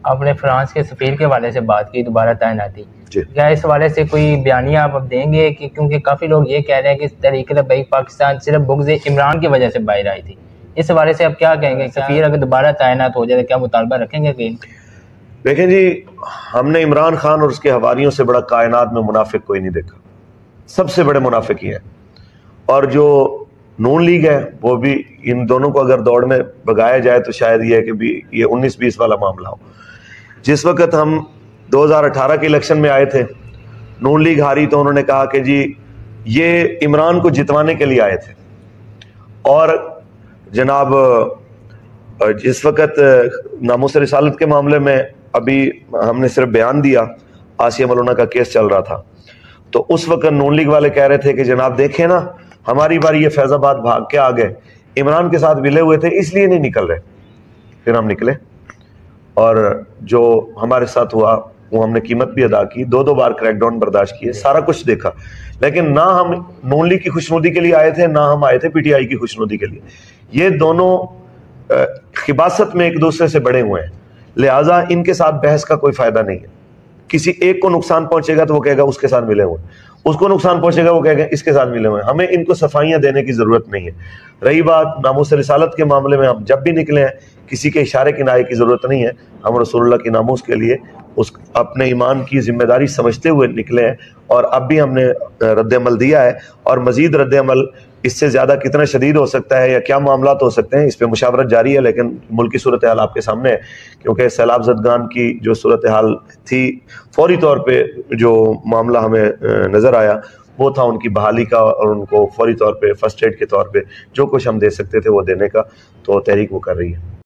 آپ نے فرانس کے سفیر کے حوالے سے بات کی دوبارہ تعیناتی، جی کیا اس حوالے سے کوئی بیانیہ آپ اب دیں گے کہ کیونکہ کافی لوگ یہ کہہ رہے ہیں کہ تحریک لبیک پاکستان صرف بغض عمران کی وجہ سے باہر آئی تھی، اس حوالے سے آپ کیا کہیں گے؟ سفیر اگر دوبارہ تعینات ہو جائے تو کیا مطالبہ رکھیں گے کہ دیکھیں جی، ہم نے عمران خان اور اس کے حواریوں سے بڑا کائنات میں منافق کوئی نہیں دیکھا، سب سے بڑے منافق ہی ہیں، اور جو نون لیگ ہے وہ بھی ان دونوں کو اگر دوڑ میں بگایا جائے تو شاید یہ ہے کہ بھی یہ 19-20 والا معاملہ ہو۔ جس وقت ہم 2018 کے الیکشن میں آئے تھے، نون لیگ ہاری تو انہوں نے کہا کہ جی یہ عمران کو جتوانے کے لیے آئے تھے، اور جناب جس وقت ناموس رسالت کے معاملے میں ابھی ہم نے صرف بیان دیا، آسیہ ملونہ کا کیس چل رہا تھا، تو اس وقت نون لیگ والے کہہ رہے تھے کہ جناب دیکھیں نا ہماری باری یہ فیض آباد بھاگ کے آ گئے، عمران کے ساتھ ملے ہوئے تھے اس لیے نہیں نکل رہے۔ پھر ہم نکلے اور جو ہمارے ساتھ ہوا وہ ہم نے قیمت بھی ادا کی، 2 بار کریک ڈاؤن برداشت کیے، سارا کچھ دیکھا، لیکن نہ ہم نون لیگ کی خوشنودی کے لیے آئے تھے نہ ہم آئے تھے پی ٹی آئی کی خوشنودی کے لیے۔ یہ دونوں خباثت میں ایک دوسرے سے بڑے ہوئے ہیں، لہٰذا ان کے ساتھ بحث کا کوئی فائدہ نہیں ہے۔ کسی ایک کو نقصان پہنچے گا تو وہ کہے گا اس کے ساتھ ملے ہوئے، اس کو نقصان پہنچے گا وہ کہے گا اس کے ساتھ ملے ہوئے۔ ہمیں ان کو صفائیاں دینے کی ضرورت نہیں ہے۔ رہی بات ناموس رسالت کے معاملے میں، ہم جب بھی نکلے ہیں کسی کے اشارے کنائے کی ضرورت نہیں ہے، ہم رسول اللہ کی ناموس کے لیے اپنے ایمان کی ذمہ داری سمجھتے ہوئے نکلے ہیں، اور اب بھی ہم نے رد عمل دیا ہے، اور مزید رد عمل اس سے زیادہ کتنا شدید ہو سکتا ہے یا کیا معاملات ہو سکتے ہیں اس پہ مشاورت جاری ہے، لیکن ملکی صورتحال آپ کے سامنے ہے، کیونکہ سیلاب زدگان کی جو صورتحال تھی فوری طور پہ جو معاملہ ہمیں نظر آیا وہ تھا ان کی بحالی کا، اور ان کو فوری طور پہ فرسٹ ایڈ کے طور پہ جو کچھ ہم دے سکتے تھے وہ دینے کا، تو تحریک وہ کر رہی ہے۔